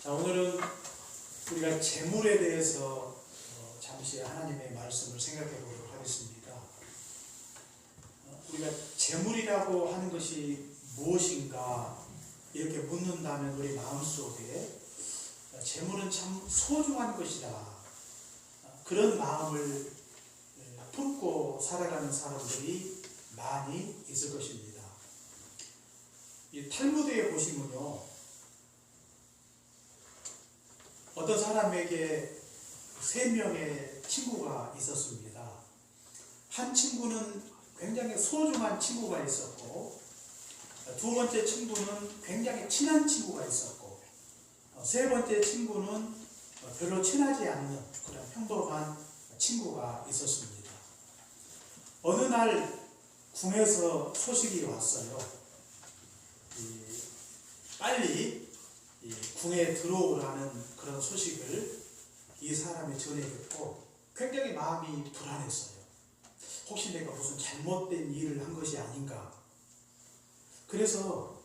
자, 오늘은 우리가 재물에 대해서 잠시 하나님의 말씀을 생각해 보도록 하겠습니다. 우리가 재물이라고 하는 것이 무엇인가 이렇게 묻는다면 우리 마음속에 재물은 참 소중한 것이다, 그런 마음을 품고 살아가는 사람들이 많이 있을 것입니다. 이 탈무드에 보시면요, 어떤 사람에게 3명의 친구가 있었습니다. 한 친구는 굉장히 소중한 친구가 있었고, 두 번째 친구는 굉장히 친한 친구가 있었고, 세 번째 친구는 별로 친하지 않는 그런 평범한 친구가 있었습니다. 어느 날 궁에서 소식이 왔어요. 빨리 궁에 들어오라는 그런 소식을 이 사람이 전해 듣고 굉장히 마음이 불안했어요. 혹시 내가 무슨 잘못된 일을 한 것이 아닌가. 그래서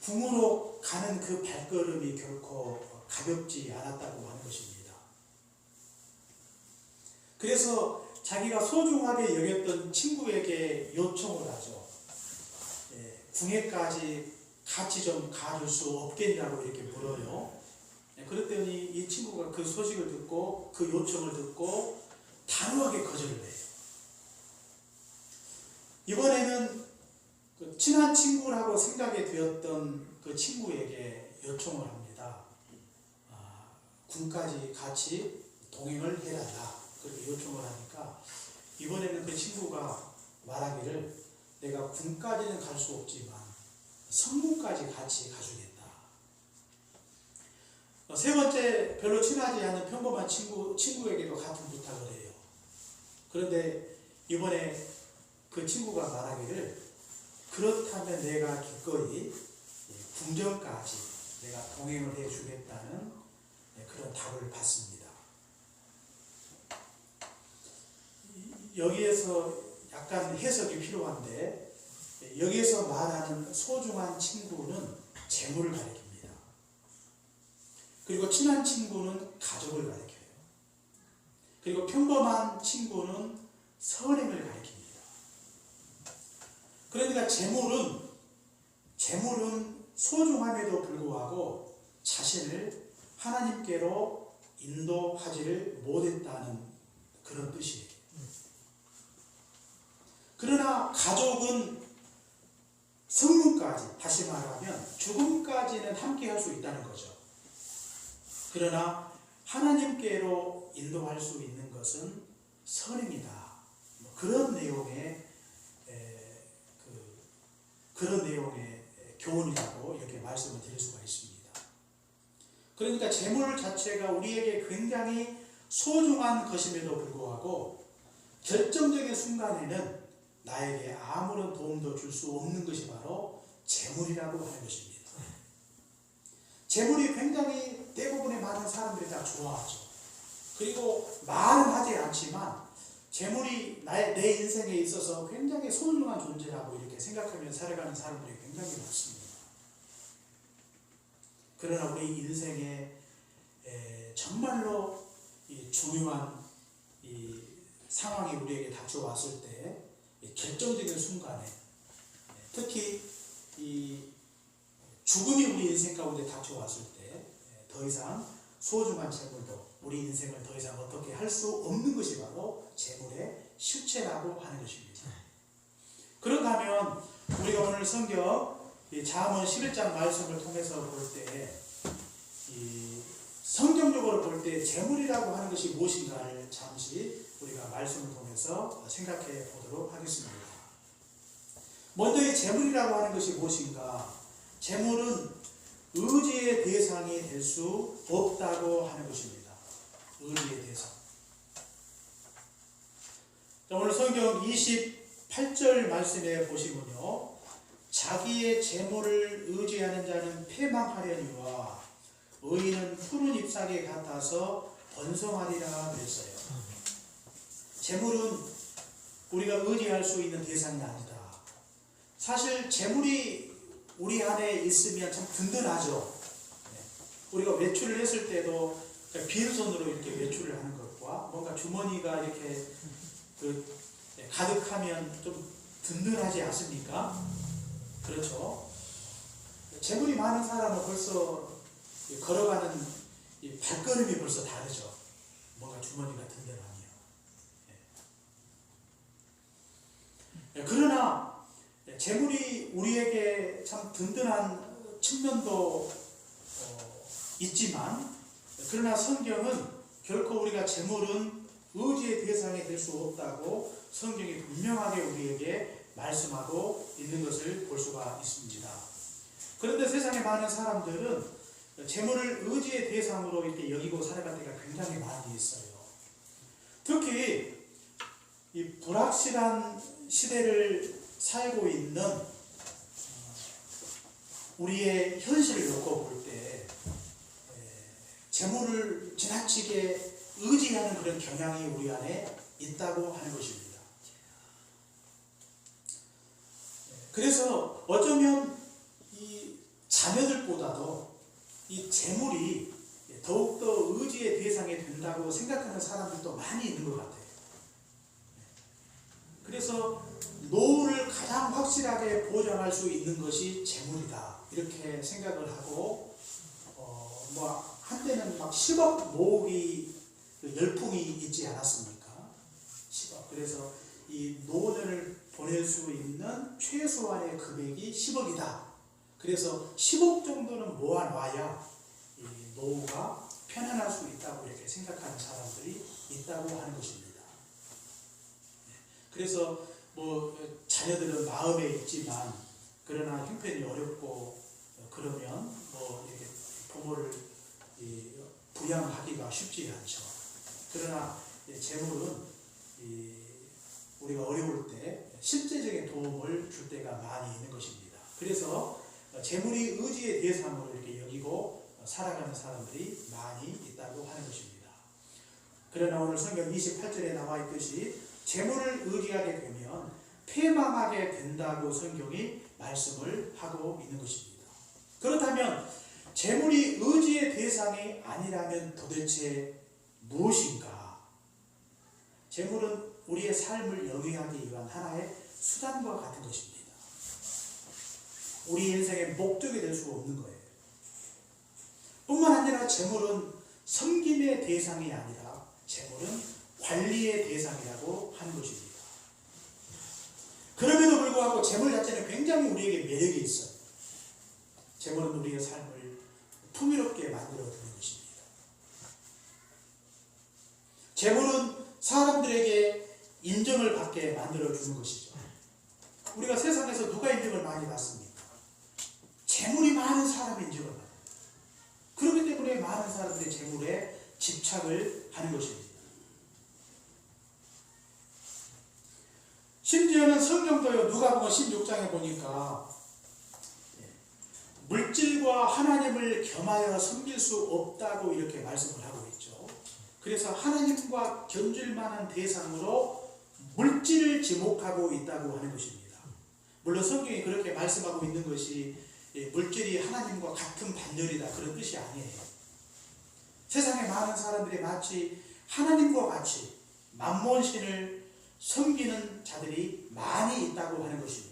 궁으로 가는 그 발걸음이 결코 가볍지 않았다고 하는 것입니다. 그래서 자기가 소중하게 여겼던 친구에게 요청을 하죠. 궁에까지 같이 좀 가줄 수 없겠냐고 이렇게 물어요. 그랬더니 이 친구가 그 소식을 듣고 그 요청을 듣고 단호하게 거절을 해요. 이번에는 그 친한 친구라고 생각이 되었던 그 친구에게 요청을 합니다. 군까지 같이 동행을 해달라. 그렇게 요청을 하니까 이번에는 그 친구가 말하기를, 내가 군까지는 갈 수 없지만 성문까지 같이 가주겠다. 세 번째, 별로 친하지 않은 평범한 친구에게도 같은 부탁을 해요. 그런데 이번에 그 친구가 말하기를, 그렇다면 내가 기꺼이 궁전까지 내가 동행을 해주겠다는 그런 답을 받습니다. 여기에서 약간 해석이 필요한데, 여기에서 말하는 소중한 친구는 재물을 가리킵니다. 그리고 친한 친구는 가족을 가리켜요. 그리고 평범한 친구는 선행을 가리킵니다. 그러니까 재물은 소중함에도 불구하고 자신을 하나님께로 인도하지를 못했다는 그런 뜻이에요. 그러나 가족은 성문까지, 다시 말하면 죽음까지는 함께 할 수 있다는 거죠. 그러나 하나님께로 인도할 수 있는 것은 선행이다. 그런 내용의 교훈이라고 이렇게 말씀을 드릴 수가 있습니다. 그러니까 재물 자체가 우리에게 굉장히 소중한 것임에도 불구하고 결정적인 순간에는 나에게 아무런 도움도 줄 수 없는 것이 바로 재물이라고 하는 것입니다. 재물이 굉장히 대부분의 많은 사람들이 다 좋아하죠. 그리고 말은 하지 않지만 재물이 내 인생에 있어서 굉장히 소중한 존재라고 이렇게 생각하며 살아가는 사람들이 굉장히 많습니다. 그러나 우리 인생에 정말로 중요한 상황이 우리에게 닥쳐왔을 때, 결정적인 순간에, 특히 죽음이 우리 인생 가운데 닥쳐왔을 때 더 이상 소중한 재물도 우리 인생을 더 이상 어떻게 할 수 없는 것이 바로 재물의 실체라고 하는 것입니다. 그런가 하면 우리가 오늘 성경 잠언 11장 말씀을 통해서 볼 때, 성경적으로 볼 때 재물이라고 하는 것이 무엇인가를 잠시 우리가 말씀을 통해서 생각해 보도록 하겠습니다. 먼저 이 재물이라고 하는 것이 무엇인가? 재물은 의지의 대상이 될 수 없다고 하는 것입니다. 의지의 대상. 오늘 성경 28절 말씀에 보시면요, 자기의 재물을 의지하는 자는 패망하려니와 의인은 푸른 잎사귀 같아서 번성하리라 그랬어요. 재물은 우리가 의지할 수 있는 대상이 아니다. 사실 재물이 우리 안에 있으면 참 든든하죠. 우리가 외출을 했을 때도 빈손으로 이렇게 외출을 하는 것과 뭔가 주머니가 이렇게 가득하면 좀 든든하지 않습니까? 그렇죠. 재물이 많은 사람은 벌써 걸어가는 이 발걸음이 벌써 다르죠. 뭔가 주머니가 든든하면. 그러나 재물이 우리에게 참 든든한 측면도 있지만, 그러나 성경은 결코 우리가 재물은 의지의 대상이 될 수 없다고 성경이 분명하게 우리에게 말씀하고 있는 것을 볼 수가 있습니다. 그런데 세상에 많은 사람들은 재물을 의지의 대상으로 이렇게 여기고 살아갈 때가 굉장히 많이 있어요. 특히 이 불확실한 시대를 살고 있는 우리의 현실을 놓고 볼 때 재물을 지나치게 의지하는 그런 경향이 우리 안에 있다고 하는 것입니다. 그래서 어쩌면 이 자녀들보다도 이 재물이 더욱더 의지의 대상이 된다고 생각하는 사람들도 많이 있는 것 같아요. 그래서 노후를 가장 확실하게 보장할 수 있는 것이 재물이다, 이렇게 생각을 하고 한때는 막 10억 모으기 열풍이 있지 않았습니까? 10억. 그래서 이 노년을 보낼 수 있는 최소한의 금액이 10억이다. 그래서 10억 정도는 모아놔야 이 노후가 편안할 수 있다고 이렇게 생각하는 사람들이 있다고 하는 것입니다. 그래서 자녀들은 마음에 있지만, 그러나 형편이 어렵고 그러면 이렇게 부모를 부양하기가 쉽지 않죠. 그러나 재물은 우리가 어려울 때 실제적인 도움을 줄 때가 많이 있는 것입니다. 그래서 재물이 의지의 대상으로 이렇게 여기고 살아가는 사람들이 많이 있다고 하는 것입니다. 그러나 오늘 성경 28절에 나와 있듯이 재물을 의지하게 되면 패망하게 된다고 성경이 말씀을 하고 있는 것입니다. 그렇다면 재물이 의지의 대상이 아니라면 도대체 무엇인가? 재물은 우리의 삶을 영위하기 위한 하나의 수단과 같은 것입니다. 우리 인생의 목적이 될 수 없는 거예요. 뿐만 아니라 재물은 섬김의 대상이 아니라 재물은 관리의 대상이라고 하는 것입니다. 그럼에도 불구하고 재물 자체는 굉장히 우리에게 매력이 있어요. 재물은 우리의 삶을 풍요롭게 만들어주는 것입니다. 재물은 사람들에게 인정을 받게 만들어주는 것이죠. 우리가 세상에서 누가 인정을 많이 받습니까? 재물이 많은 사람이 인정을 받아요. 그렇기 때문에 많은 사람들이 재물에 집착을 하는 것입니다. 심지어는 성경도요, 누가복음 16장에 보니까 물질과 하나님을 겸하여 섬길 수 없다고 이렇게 말씀을 하고 있죠. 그래서 하나님과 견줄 만한 대상으로 물질을 지목하고 있다고 하는 것입니다. 물론 성경이 그렇게 말씀하고 있는 것이 물질이 하나님과 같은 반열이다, 그런 뜻이 아니에요. 세상에 많은 사람들이 마치 하나님과 같이 만몬신을 섬기는 자들이 많이 있다고 하는 것입니다.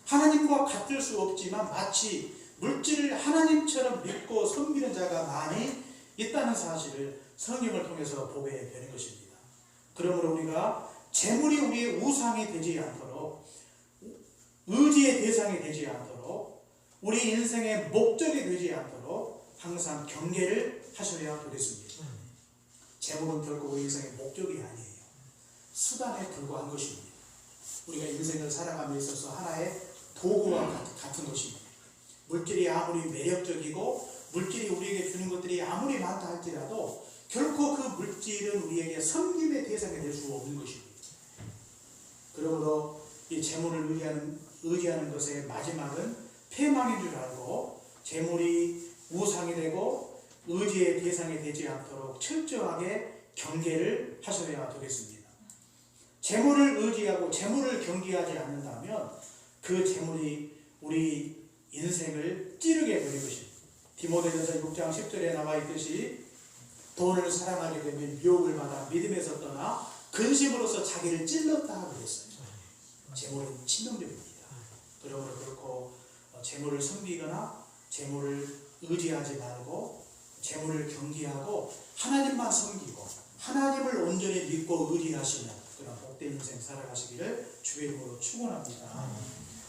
하나님과 같을 수 없지만 마치 물질을 하나님처럼 믿고 섬기는 자가 많이 있다는 사실을 성경을 통해서 보게 되는 것입니다. 그러므로 우리가 재물이 우리의 우상이 되지 않도록, 의지의 대상이 되지 않도록, 우리 인생의 목적이 되지 않도록 항상 경계를 하셔야 되겠습니다. 재물은 결국 우리 인생의 목적이 아니에요. 수단에 불과한 것입니다. 우리가 인생을 살아감에 있어서 하나의 도구와 같은 것입니다. 물질이 아무리 매력적이고 물질이 우리에게 주는 것들이 아무리 많다 할지라도 결코 그 물질은 우리에게 섬김의 대상이 될 수 없는 것입니다. 그러므로 이 재물을 의지하는 것의 마지막은 패망인 줄 알고 재물이 우상이 되고 의지의 대상이 되지 않도록 철저하게 경계를 하셔야 되겠습니다. 재물을 의지하고 재물을 경계하지 않는다면 그 재물이 우리 인생을 찌르게 되는 것입니다. 디모데전서 6장 10절에 나와 있듯이 돈을 사랑하게 되면 유혹을 받아 믿음에서 떠나 근심으로서 자기를 찔렀다 그랬어요. 재물은 치명적입니다. 그러므로 결코 재물을 섬기거나 재물을 의지하지 말고 재물을 경계하고 하나님만 섬기고 하나님을 온전히 믿고 의지하시는 그런 복된 인생 살아가시기를 주의 이름으로 축원합니다.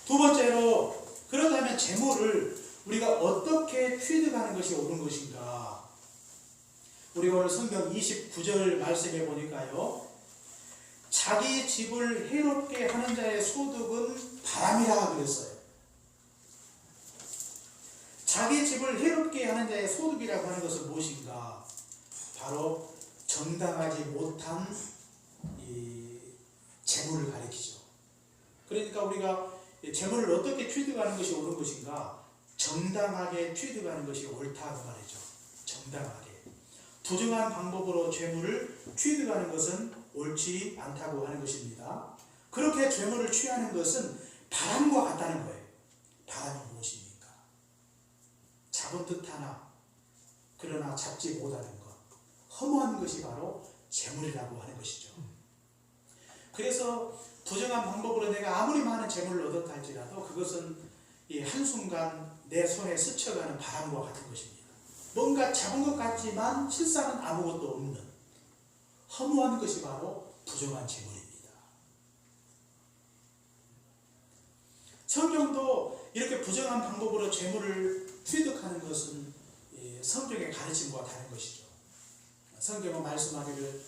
두 번째로, 그렇다면 재물을 우리가 어떻게 취득하는 것이 옳은 것인가? 우리가 오늘 성경 29절 말씀해 보니까요, 자기 집을 해롭게 하는 자의 소득은 바람이라 그랬어요. 자기 집을 해롭게 하는 자의 소득이라고 하는 것은 무엇인가? 바로 정당하지 못한 이 재물을 가리키죠. 그러니까 우리가 재물을 어떻게 취득하는 것이 옳은 것인가? 정당하게 취득하는 것이 옳다고 말이죠. 정당하게. 부정한 방법으로 재물을 취득하는 것은 옳지 않다고 하는 것입니다. 그렇게 재물을 취하는 것은 바람과 같다는 거예요. 바람이 무엇입니까? 잡은 듯하나 그러나 잡지 못하는 것, 허무한 것이 바로 재물이라고 하는 것이죠. 그래서 부정한 방법으로 내가 아무리 많은 재물을 얻었다 할지라도 그것은 이 한순간 내 손에 스쳐가는 바람과 같은 것입니다. 뭔가 잡은 것 같지만 실상은 아무것도 없는 허무한 것이 바로 부정한 재물입니다. 성경도 이렇게 부정한 방법으로 재물을 취득하는 것은 성경의 가르침과 다른 것이죠. 성경은 말씀하기를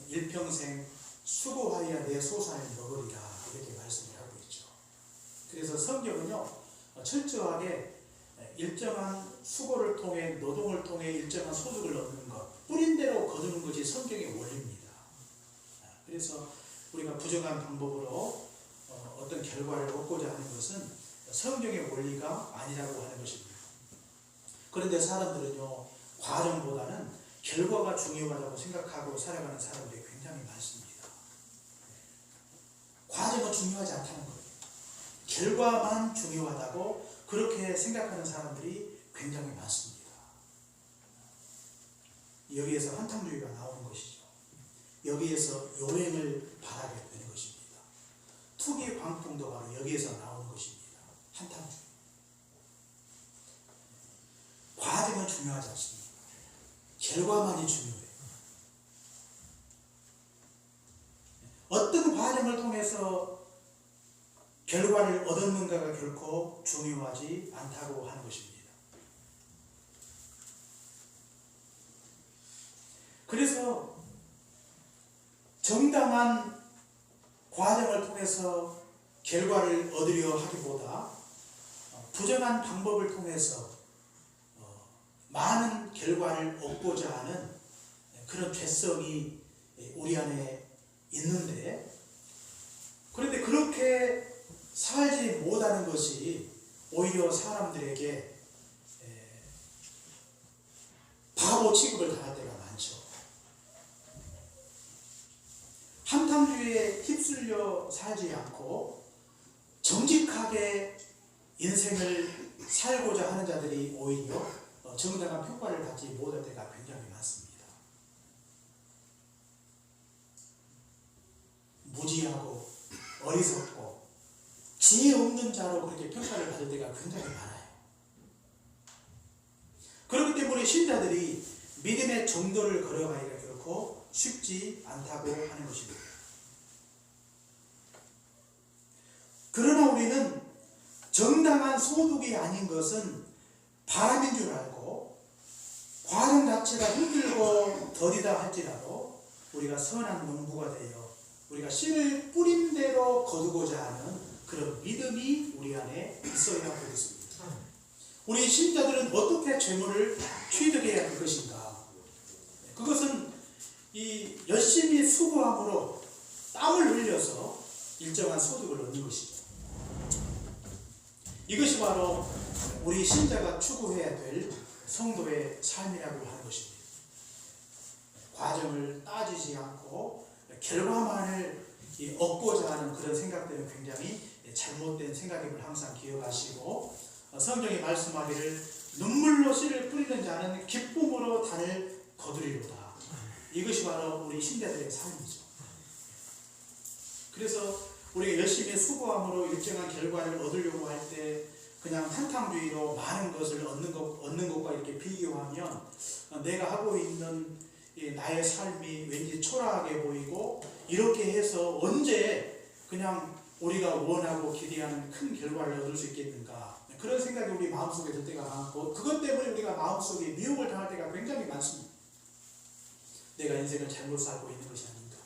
일평생 수고하여 내 소산을 먹으리라 이렇게 말씀을 하고 있죠. 그래서 성경은요 철저하게 일정한 수고를 통해 노동을 통해 일정한 소득을 얻는 것, 뿌린 대로 거두는 것이 성경의 원리입니다. 그래서 우리가 부정한 방법으로 어떤 결과를 얻고자 하는 것은 성경의 원리가 아니라고 하는 것입니다. 그런데 사람들은요 과정보다는 결과가 중요하다고 생각하고 살아가는 사람들이 굉장히 많습니다. 과정은 중요하지 않다는 거예요. 결과만 중요하다고 그렇게 생각하는 사람들이 굉장히 많습니다. 여기에서 한탕주의가 나오는 것이죠. 여기에서 요행을 바라게 되는 것입니다. 투기 광풍도 바로 여기에서 나오는 것입니다. 한탕주의. 과정은 중요하지 않습니다. 결과만이 중요해요. 어떤 과정을 통해서 결과를 얻었는가가 결코 중요하지 않다고 하는 것입니다. 그래서 정당한 과정을 통해서 결과를 얻으려 하기보다 부정한 방법을 통해서 많은 결과를 얻고자 하는 그런 죄성이 우리 안에 있는데, 그런데 그렇게 살지 못하는 것이 오히려 사람들에게 바보 취급을 당할 때가 많죠. 한탕주의에 휩쓸려 살지 않고 정직하게 인생을 살고자 하는 자들이 오히려 정당한 평가를 받지 못할 때가 굉장히 많습니다. 무지하고 어리석고 지혜 없는 자로 그렇게 평가를 받을 때가 굉장히 많아요. 그렇기 때문에 신자들이 믿음의 정도를 걸어가기가 결코 쉽지 않다고 하는 것입니다. 그러나 우리는 정당한 소득이 아닌 것은 바람인 줄 알고 과정 자체가 힘들고 더디다 할지라도 우리가 선한 농부가 되어 우리가 씨를 뿌린 대로 거두고자 하는 그런 믿음이 우리 안에 있어야 하겠습니다. 우리 신자들은 어떻게 재물을 취득해야 할 것인가? 그것은 이 열심히 수고함으로 땀을 흘려서 일정한 소득을 얻는 것이죠. 이것이 바로 우리 신자가 추구해야 될 성도의 삶이라고 하는 것입니다. 과정을 따지지 않고 결과만을 얻고자 하는 그런 생각들은 굉장히 잘못된 생각임을 항상 기억하시고, 성경이 말씀하기를 눈물로 씨를 뿌리는 자는 기쁨으로 단을 거두리로다. 이것이 바로 우리 신대들의 삶이죠. 그래서 우리가 열심히 수고함으로 일정한 결과를 얻으려고 할 때 그냥 한탕주의로 많은 것을 얻는 것과 이렇게 비교하면 내가 하고 있는 나의 삶이 왠지 초라하게 보이고, 이렇게 해서 언제 그냥 우리가 원하고 기대하는 큰 결과를 얻을 수 있겠는가, 그런 생각이 우리 마음속에 들 때가 많고, 그것 때문에 우리가 마음속에 미혹을 당할 때가 굉장히 많습니다. 내가 인생을 잘못 살고 있는 것이 아닌가,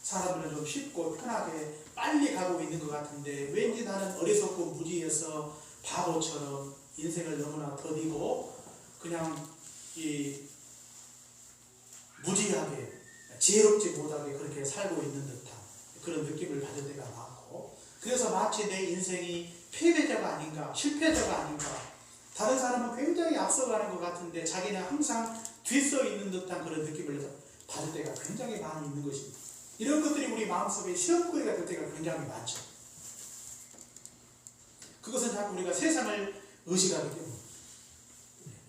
사람들은 좀 쉽고 편하게 빨리 가고 있는 것 같은데 왠지 나는 어리석고 무지해서 바보처럼 인생을 너무나 더디고 그냥 무지하게 지혜롭지 못하게 그렇게 살고 있는 듯한 그런 느낌을 받을 때가 많고, 그래서 마치 내 인생이 패배자가 아닌가, 실패자가 아닌가, 다른 사람은 굉장히 앞서가는 것 같은데 자기는 항상 뒤서 있는 듯한 그런 느낌을 받을 때가 굉장히 많이 있는 것입니다. 이런 것들이 우리 마음속에 시험거리가 될 때가 굉장히 많죠. 그것은 자꾸 우리가 세상을 의식하기 때문에,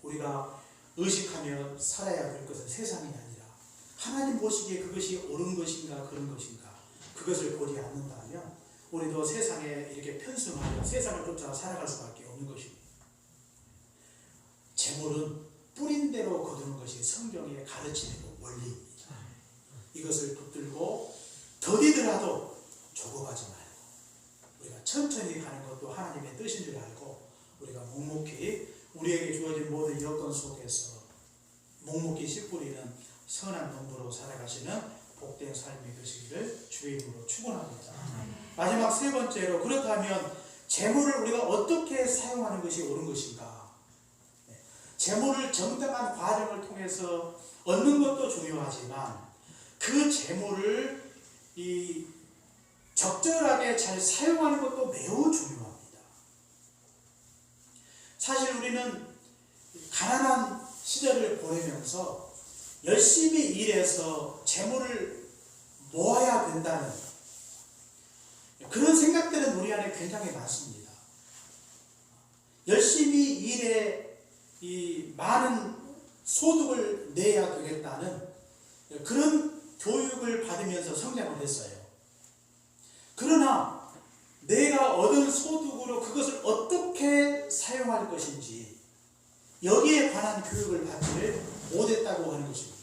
우리가 의식하며 살아야 될 것은 세상이 아니라 하나님 보시기에 그것이 옳은 것인가 그런 것인가, 그것을 보지 않는다면 우리도 세상에 이렇게 편승하여 세상을 쫓아 살아갈 수밖에 없는 것입니다. 재물은 뿌린 대로 거두는 것이 성경의 가르침이고 원리입니다. 이것을 붙들고 더디더라도 조급하지 말고 우리가 천천히 가는 것도 하나님의 뜻인 줄 알고 우리가 묵묵히 우리에게 주어진 모든 여건 속에서 묵묵히 씨 뿌리는 선한 농부로 살아가시는 복된 삶이 되시기를 주의 이름으로 축원합니다. 마지막 세 번째로, 그렇다면 재물을 우리가 어떻게 사용하는 것이 옳은 것인가? 재물을 정당한 과정을 통해서 얻는 것도 중요하지만 그 재물을 적절하게 잘 사용하는 것도 매우 중요합니다. 사실 우리는 가난한 시절을 보내면서 열심히 일해서 재물을 모아야 된다는 그런 생각들은 우리 안에 굉장히 많습니다. 열심히 일해 많은 소득을 내야 되겠다는 그런 교육을 받으면서 성장을 했어요. 그러나 내가 얻은 소득으로 그것을 어떻게 사용할 것인지 여기에 관한 교육을 받지를 못했다고 하는 것입니다.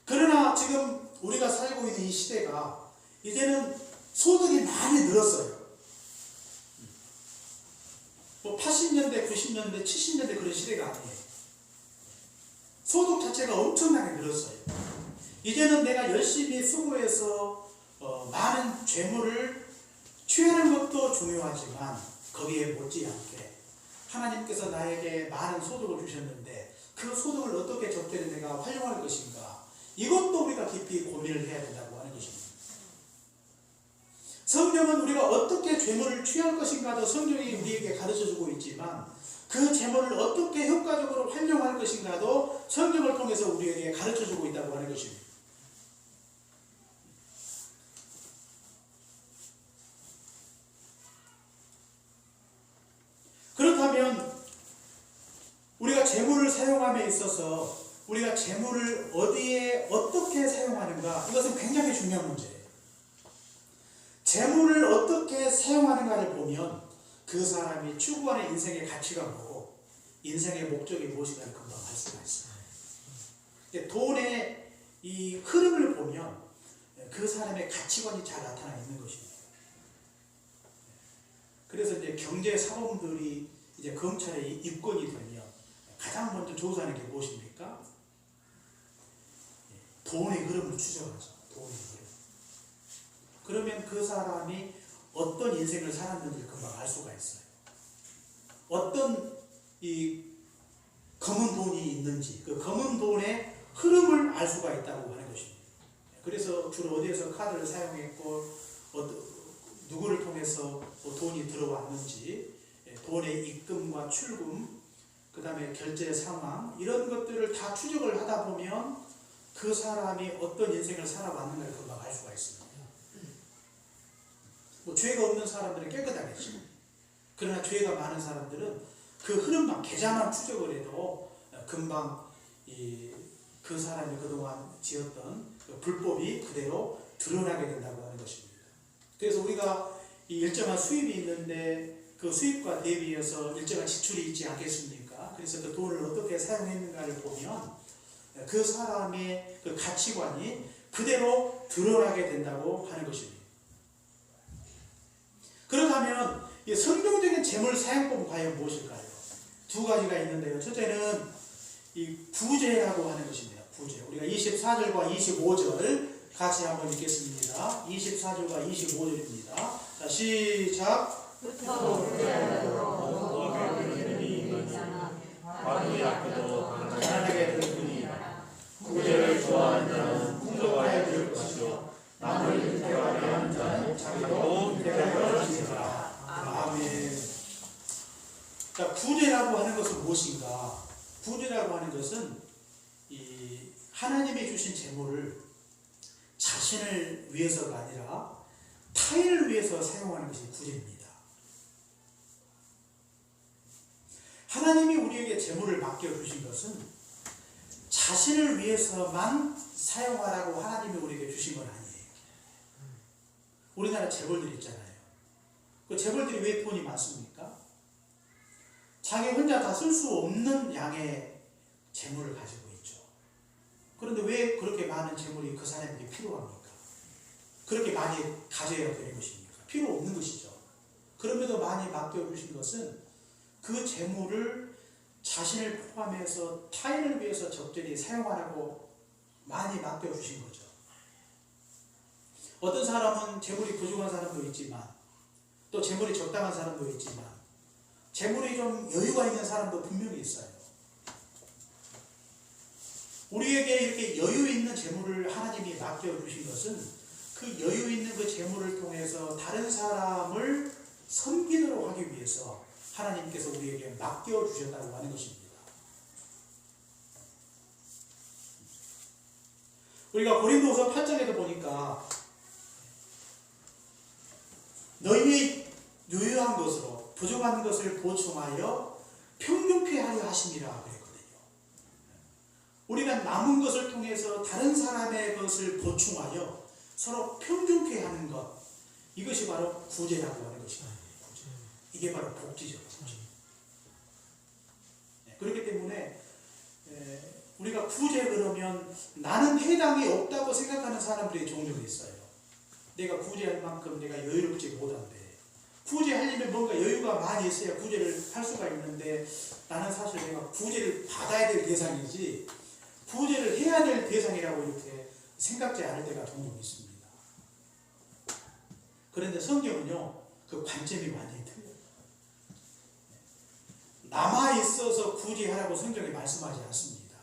그러나 지금 우리가 살고 있는 이 시대가 이제는 소득이 많이 늘었어요. 80년대, 90년대, 70년대 그런 시대가 아니에요. 소득 자체가 엄청나게 늘었어요. 이제는 내가 열심히 수고해서 많은 재물을 취하는 것도 중요하지만 거기에 못지않게 하나님께서 나에게 많은 소득을 주셨는데 그 소득을 어떻게 적절히 내가 활용할 것인가, 이것도 우리가 깊이 고민을 해야 된다고 하는 것입니다. 성경은 우리가 어떻게 재물을 취할 것인가도 성경이 우리에게 가르쳐주고 있지만 그 재물을 어떻게 효과적으로 활용할 것인가도 성경을 통해서 우리에게 가르쳐주고 있다고 하는 것입니다. 그렇다면 우리가 재물을 사용함에 있어서 우리가 재물을 어디에 어떻게 사용하는가, 이것은 굉장히 중요한 문제예요. 재물을 어떻게 사용하는가를 보면 그 사람이 추구하는 인생의 가치가 뭐고 인생의 목적이 무엇인가를 금방 알 수가 있어요. 돈의 이 흐름을 보면 그 사람의 가치관이 잘 나타나 있는 것입니다. 그래서 이제 경제 사범들이 이제 검찰에 입건이 되면 가장 먼저 조사하는 게 무엇입니까? 돈의 흐름을 추적하죠. 돈의 흐름. 그러면 그 사람이 어떤 인생을 살았는지를 금방 알 수가 있어요. 어떤 이 검은 돈이 있는지 그 검은 돈의 흐름을 알 수가 있다고 하는 것입니다. 그래서 주로 어디에서 카드를 사용했고 누구를 통해서 돈이 들어왔는지, 돈의 입금과 출금, 그 다음에 결제 상황, 이런 것들을 다 추적을 하다 보면 그 사람이 어떤 인생을 살아왔는가를 금방 알 수가 있습니다. 죄가 없는 사람들은 깨끗하겠죠. 그러나 죄가 많은 사람들은 그 흐름만 계좌만 추적을 해도 금방 그 사람이 그동안 지었던 그 불법이 그대로 드러나게 된다고 하는 것입니다. 그래서 우리가 이 일정한 수입이 있는데 그 수입과 대비해서 일정한 지출이 있지 않겠습니까? 그래서 그 돈을 어떻게 사용했는가를 보면 그 사람의 그 가치관이 그대로 드러나게 된다고 하는 것입니다. 그렇다면 이 성경적인 재물 사용법은 과연 무엇일까요? 두 가지가 있는데요. 첫째는 이 구제라고 하는 것입니다. 구제. 우리가 24절과 25절 같이 한번 읽겠습니다. 24절과 25절입니다. 자, 시작. 가난하게 될 뿐이라. 구제를 좋아하는 자는 풍족하게 될 것이요 남을 ün택하게 하는 자는 자기도 ün택할 것이니라. 아멘. 자, 구제라고 하는 것은 무엇인가? 구제라고 하는 것은 이 하나님이 주신 재물을 자신을 위해서가 아니라 타인을 위해서 사용하는 것이 구제입니다. 하나님이 우리에게 재물을 맡겨주신 것은 자신을 위해서만 사용하라고 하나님이 우리에게 주신 건 아니에요. 우리나라 재벌들 있잖아요. 그 재벌들이 왜 돈이 많습니까? 자기 혼자 다 쓸 수 없는 양의 재물을 가지고 있죠. 그런데 왜 그렇게 많은 재물이 그 사람에게 필요합니까? 그렇게 많이 가져야 되는 것입니까? 필요 없는 것이죠. 그럼에도 많이 맡겨주신 것은 그 재물을 자신을 포함해서 타인을 위해서 적절히 사용하라고 많이 맡겨주신 거죠. 어떤 사람은 재물이 부족한 사람도 있지만 또 재물이 적당한 사람도 있지만 재물이 좀 여유가 있는 사람도 분명히 있어요. 우리에게 이렇게 여유 있는 재물을 하나님이 맡겨주신 것은 그 여유 있는 그 재물을 통해서 다른 사람을 섬기도록 하기 위해서 하나님께서 우리에게 맡겨주셨다고 하는 것입니다. 우리가 고린도서 8장에도 보니까 너희의 유효한 것으로 부족한 것을 보충하여 평균케 하려 하심이라 그랬거든요. 우리가 남은 것을 통해서 다른 사람의 것을 보충하여 서로 평균케 하는 것, 이것이 바로 구제라고 하는 것입니다. 이게 바로 복지죠. 복지. 그렇기 때문에 우리가 구제 그러면 나는 해당이 없다고 생각하는 사람들이 종종 있어요. 내가 구제할 만큼 내가 여유롭지 못한데, 구제하려면 뭔가 여유가 많이 있어야 구제를 할 수가 있는데 나는 사실 내가 구제를 받아야 될 대상이지 구제를 해야 될 대상이라고 이렇게 생각지 않을 때가 종종 있습니다. 그런데 성경은요, 그 관점이 완전히 틀려요. 남아있어서 구제하라고 성경이 말씀하지 않습니다.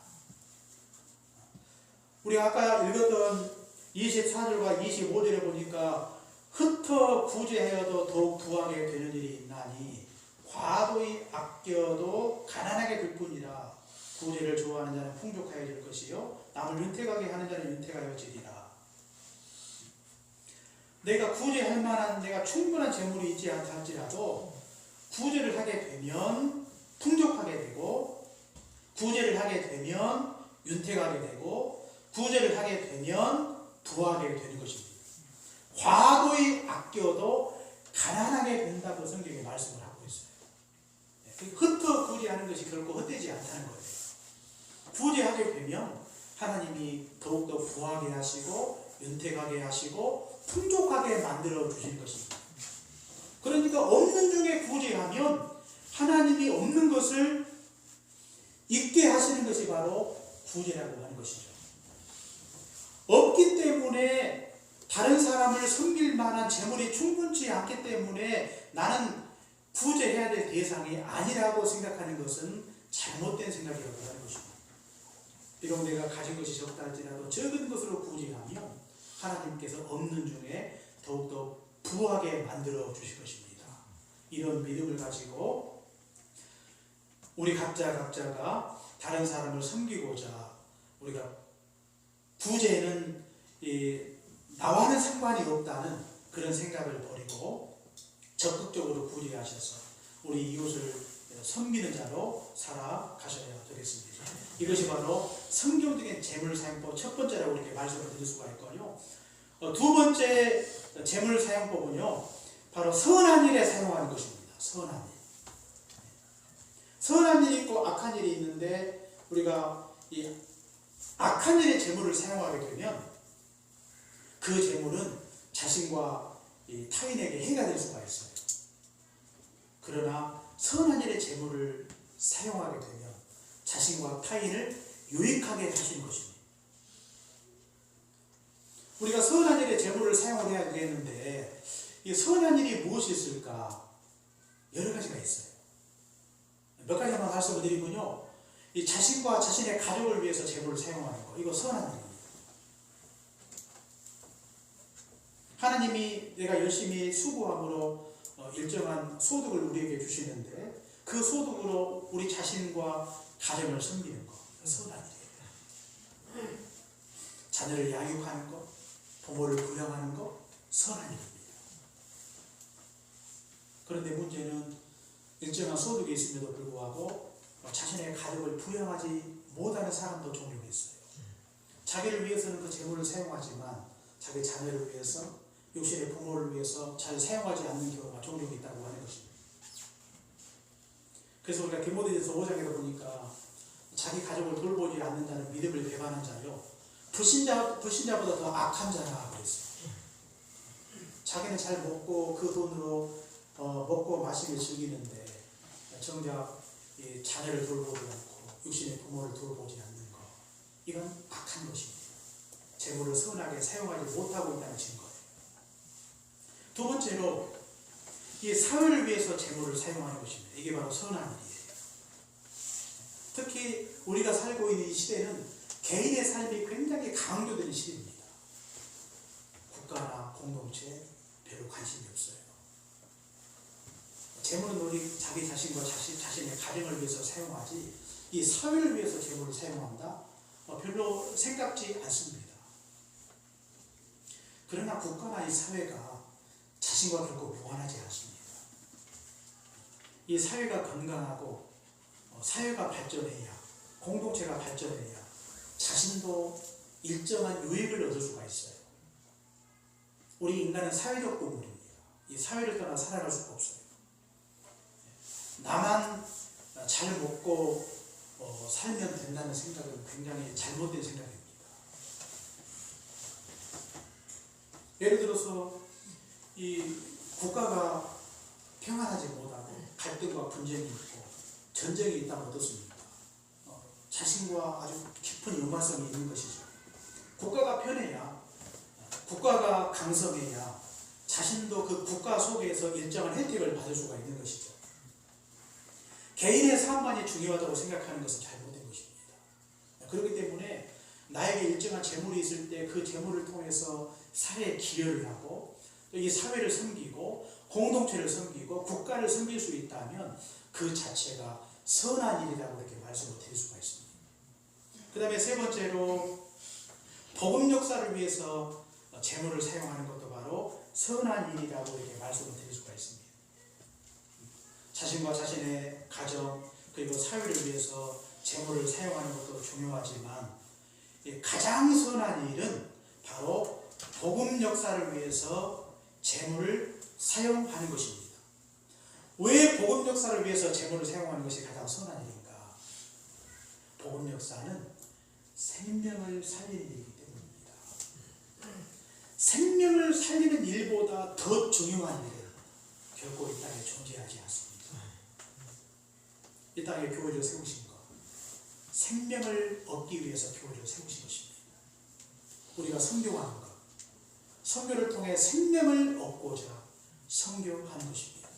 우리가 아까 읽었던 24절과 25절에 보니까 흩어 구제하여도 더욱 부하게 되는 일이 있나니 과도히 아껴도 가난하게 될 뿐이라. 구제를 좋아하는 자는 풍족하여질 것이요 남을 윤택하게 하는 자는 윤택하여지리라. 내가 구제할 만한 내가 충분한 재물이 있지 않다 할지라도 구제를 하게 되면 풍족하게 되고, 구제를 하게 되면 윤택하게 되고, 구제를 하게 되면 부하게 되는 것입니다. 과도히 아껴도 가난하게 된다고 성경이 말씀을 하고 있어요. 흩어 구제하는 것이 결코 헛되지 않다는 거예요. 구제하게 되면 하나님이 더욱더 부하게 하시고 윤택하게 하시고 풍족하게 만들어 주실 것입니다. 그러니까 없는 중에 구제하면 하나님이 없는 것을 있게 하시는 것이 바로 구제라고 하는 것이죠. 없기 때문에 다른 사람을 섬길 만한 재물이 충분치 않기 때문에 나는 구제해야 될 대상이 아니라고 생각하는 것은 잘못된 생각이라고 하는 것입니다. 비록 내가 가진 것이 적다 할지라도 적은 것으로 구제하면 하나님께서 없는 중에 더욱더 부하게 만들어 주실 것입니다. 이런 믿음을 가지고 우리 각자가 다른 사람을 섬기고자 우리가 구제는 나와는 상관이 없다는 그런 생각을 버리고 적극적으로 구제하셔서 우리 이웃을 섬기는 자로 살아가셔야 되겠습니다. 이것이 바로 성경적인 재물사용법 첫 번째라고 이렇게 말씀을 드릴 수가 있거든요. 두 번째 재물사용법은요, 바로 선한 일에 사용하는 것입니다. 선한 일. 선한 일이 있고 악한 일이 있는데, 우리가 이 악한 일의 재물을 사용하게 되면 그 재물은 자신과 이 타인에게 해가 될 수가 있어요. 그러나 선한 일의 재물을 사용하게 되면 자신과 타인을 유익하게 하시는 것입니다. 우리가 선한 일의 재물을 사용을 해야 되겠는데, 이 선한 일이 무엇이 있을까? 여러 가지가 있어요. 몇 가지만 말씀을 드리면요, 이 자신과 자신의 가족을 위해서 재물을 사용하는 거, 이거 선한 일입니다. 하나님이 내가 열심히 수고함으로 일정한 소득을 우리에게 주시는데, 그 소득으로 우리 자신과 가정을 섬기는 거, 선한 일이에요. 자녀를 양육하는 거, 부모를 부양하는 거, 선한 일입니다. 그런데 문제는 일정한 소득이 있음에도 불구하고 자신의 가족을 부양하지 못하는 사람도 종종 있어요. 자기를 위해서는 그 재물을 사용하지만 자기 자녀를 위해서, 육신의 부모를 위해서 잘 사용하지 않는 경우가 종종 있다고 하는 것입니다. 그래서 우리가 디모데전서 5장에도 보니까 자기 가족을 돌보지 않는 자는 믿음을 배반한 자요, 불신자보다 더 악한 자라 그랬어요. 자기는 잘 먹고 그 돈으로 먹고 마시며 즐기는데 정작 자녀를 돌보지 않고 육신의 부모를 돌보지 않는 것, 이건 악한 것입니다. 재물을 선하게 사용하지 못하고 있다는 증거예요. 두 번째로 이 사회를 위해서 재물을 사용하는 것입니다. 이게 바로 선한 일이에요. 특히 우리가 살고 있는 이 시대는 개인의 삶이 굉장히 강조되는 시대입니다. 국가나 공동체 별로 관심이 없어요. 재물은 우리 자기 자신과 자신의 가정을 위해서 사용하지, 이 사회를 위해서 재물을 사용한다? 별로 생각지 않습니다. 그러나 국가나 이 사회가 자신과 결코 무관하지 않습니다. 이 사회가 건강하고 사회가 발전해야, 공동체가 발전해야 자신도 일정한 유익을 얻을 수가 있어요. 우리 인간은 사회적 동물입니다. 이 사회를 떠나 살아갈 수가 없어요. 나만 잘 먹고 살면 된다는 생각은 굉장히 잘못된 생각입니다. 예를 들어서 이 국가가 평안하지 못하고 갈등과 분쟁이 있고 전쟁이 있다면 어떻습니까? 자신과 아주 깊은 연관성이 있는 것이죠. 국가가 편해야, 국가가 강성해야 자신도 그 국가 속에서 일정한 혜택을 받을 수가 있는 것이죠. 개인의 삶만이 중요하다고 생각하는 것은 잘못된 것입니다. 그렇기 때문에 나에게 일정한 재물이 있을 때 그 재물을 통해서 사회에 기여를 하고, 또 이 사회를 섬기고 공동체를 섬기고 국가를 섬길 수 있다면 그 자체가 선한 일이라고 이렇게 말씀을 드릴 수가 있습니다. 그 다음에 세 번째로 복음 역사를 위해서 재물을 사용하는 것도 바로 선한 일이라고 이렇게 말씀을 드릴 수가 있습니다. 자신과 자신의 가정 그리고 사회를 위해서 재물을 사용하는 것도 중요하지만 가장 선한 일은 바로 복음 역사를 위해서 재물을 사용하는 것입니다. 왜 복음 역사를 위해서 재물을 사용하는 것이 가장 선한 일인가? 복음 역사는 생명을 살리는 일이기 때문입니다. 생명을 살리는 일보다 더 중요한 일은 결코 이 땅에 존재하지 않습니다. 이 땅에 교회를 세우신 것, 생명을 얻기 위해서 교회를 세우신 것입니다. 우리가 선교하는 것, 선교를 통해 생명을 얻고자 선교하는 것입니다.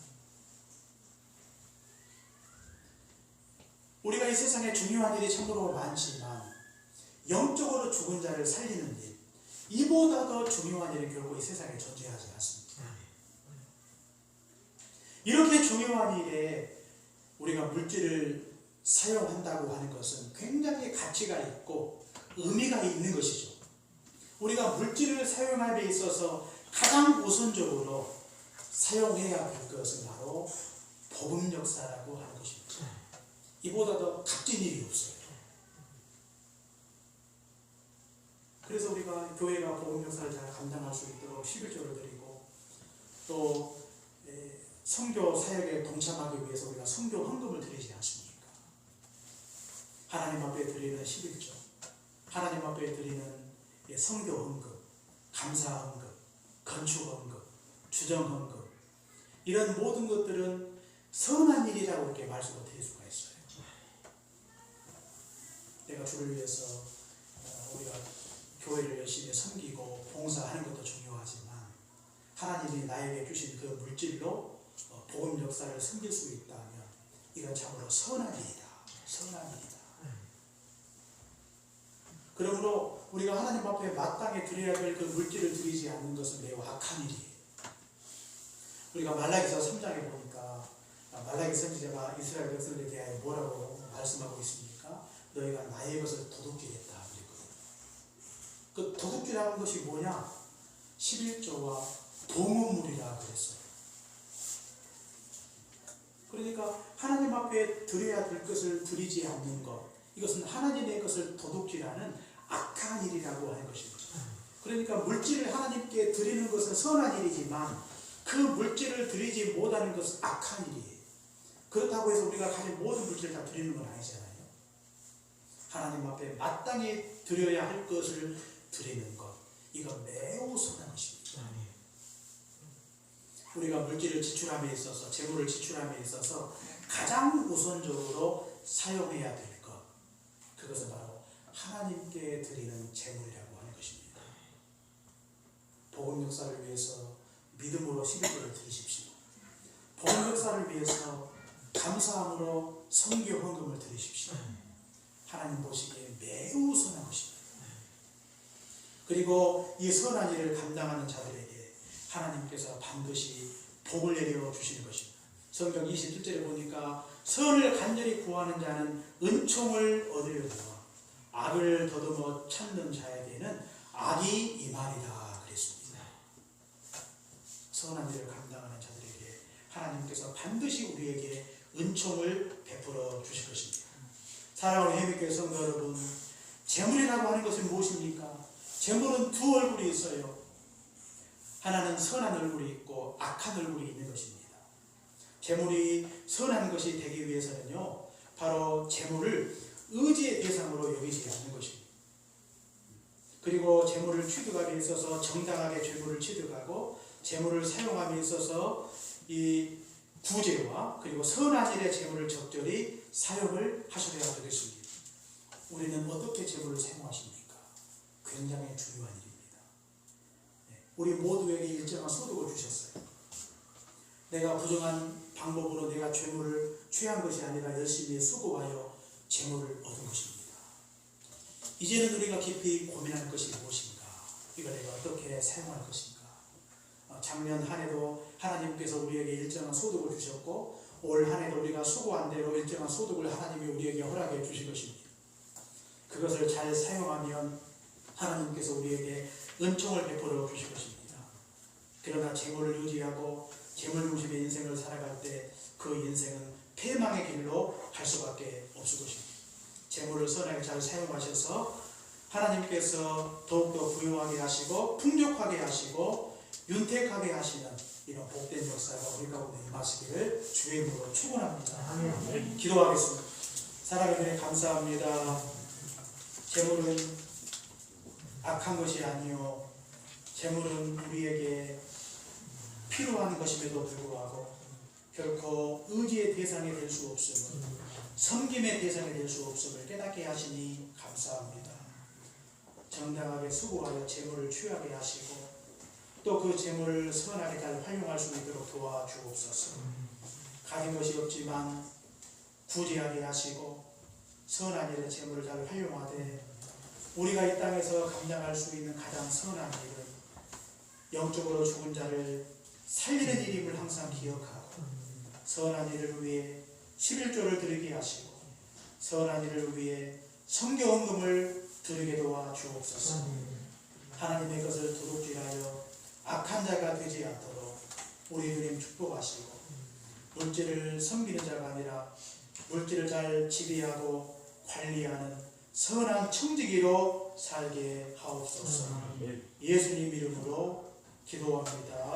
우리가 이 세상에 중요한 일이 참으로 많지만 영적으로 죽은 자를 살리는 일, 이보다 더 중요한 일은 결국 이 세상에 존재하지 않습니다. 이렇게 중요한 일에 우리가 물질을 사용한다고 하는 것은 굉장히 가치가 있고 의미가 있는 것이죠. 우리가 물질을 사용함에 있어서 가장 우선적으로 사용해야 할 것은 바로 복음 역사라고 하는 것입니다. 이보다 더 값진 일이 없어요. 그래서 우리가 교회가 복음 역사를 잘 감당할 수 있도록 11조를 드리고 또 선교 사역에 동참하기 위해서 우리가 선교 헌금을 드리지 않습니까? 하나님 앞에 드리는 11조, 하나님 앞에 드리는 선교 헌금, 감사 헌금, 건축 헌금, 주정 헌금, 이런 모든 것들은 선한 일이라고 이렇게 말씀을 드릴 수가 있어요. 내가 주를 위해서 우리가 교회를 열심히 섬기고 봉사하는 것도 중요하지만 하나님이 나에게 주신 그 물질로 복음 역사를 섬길 수 있다면 이건 참으로 선한 일이다. 선한 일이다. 그러므로 우리가 하나님 앞에 마땅히 드려야 될 그 물질을 드리지 않는 것은 매우 악한 일이에요. 우리가 말라기서 3장에 보니까 말라기 선지자가 이스라엘 백성들에 대하여 뭐라고 말씀하고 있습니까? 너희가 나의 것을 도둑질했다. 그 도둑질하는 것이 뭐냐? 11조와 동업물이라 그랬어요. 그러니까 하나님 앞에 드려야 될 것을 드리지 않는 것, 이것은 하나님의 것을 도둑질하는 악한 일이라고 하는 것입니다. 그러니까 물질을 하나님께 드리는 것은 선한 일이지만 그 물질을 드리지 못하는 것은 악한 일이에요. 그렇다고 해서 우리가 가진 모든 물질을 다 드리는 건 아니잖아요. 하나님 앞에 마땅히 드려야 할 것을 드리는 것, 이건 매우 선한 것입니다. 우리가 물질을 지출함에 있어서, 재물을 지출함에 있어서 가장 우선적으로 사용해야 될 것, 그것은 바로 하나님께 드리는 재물이라고 하는 것입니다. 복음 역사를 위해서 믿음으로 11조를 드리십시오. 복음 역사를 위해서 감사함으로 선교 헌금을 드리십시오. 하나님 보시기에 매우 선한 것입니다. 그리고 이 선한 일을 감당하는 자들에게 하나님께서 반드시 복을 내려 주시는 것입니다. 성경 27절에 보니까 선을 간절히 구하는 자는 은총을 얻으려니와 악을 더듬어 찾는 자에게는 악이 임하리라 그랬습니다. 선한 일을 감당하는 자들에게 하나님께서 반드시 우리에게 은총을 베풀어 주실 것입니다. 사랑하는 해미교회 성도 여러분, 재물이라고 하는 것은 무엇입니까? 재물은 두 얼굴이 있어요. 하나는 선한 얼굴이 있고 악한 얼굴이 있는 것입니다. 재물이 선한 것이 되기 위해서는요, 바로 재물을 의지의 대상으로 여기지 않는 것입니다. 그리고 재물을 취득함에 있어서 정당하게 재물을 취득하고 재물을 사용함에 있어서 이 구제와 그리고 선한 일의 재물을 적절히 사용을 하셔야 되겠습니다. 우리는 어떻게 재물을 사용하십니까? 굉장히 중요한 일입니다. 우리 모두에게 일정한 소득을 주셨어요. 내가 부정한 방법으로 내가 재물을 취한 것이 아니라 열심히 수고하여 재물을 얻은 것입니다. 이제는 우리가 깊이 고민할 것이 무엇인가? 이걸 내가 어떻게 사용할 것인가? 작년 한 해도 하나님께서 우리에게 일정한 소득을 주셨고 올 한 해도 우리가 수고한 대로 일정한 소득을 하나님이 우리에게 허락해 주신 것입니다. 그것을 잘 사용하면 하나님께서 우리에게 은총을 베풀어 주실 것입니다. 그러나 재물을 유지하고 재물 중심의 인생을 살아갈 때 그 인생은 패망의 길로 갈 수밖에 없을 것입니다. 재물을 선하게 잘 사용하셔서 하나님께서 더욱더 부유하게 하시고 풍족하게 하시고 윤택하게 하시는 이런 복된 역사가 우리 가운데 임하시기를 주의 이름으로 축원합니다. 기도하겠습니다. 사랑하는 감사합니다. 재물은 악한 것이 아니요 재물은 우리에게 필요한 것임에도 불구하고 결코 의지의 대상이 될 수 없음을, 섬김의 대상이 될 수 없음을 깨닫게 하시니 감사합니다. 정당하게 수고하여 재물을 취하게 하시고 또 그 재물을 선하게 잘 활용할 수 있도록 도와주옵소서. 가진 것이 없지만 구제하게 하시고 선한 일의 재물을 잘 활용하되 우리가 이 땅에서 감당할 수 있는 가장 선한 일은 영적으로 죽은 자를 살리는 일임을 항상 기억하고 선한 일을 위해 11조를 드리게 하시고 선한 일을 위해 선교 헌금을 드리게 도와주옵소서. 하나님의 것을 도둑질하여 악한 자가 되지 않도록 우리 주님 축복하시고 물질을 섬기는 자가 아니라 물질을 잘 지배하고 관리하는 선한 청지기로 살게 하옵소서. 예수님 이름으로 기도합니다.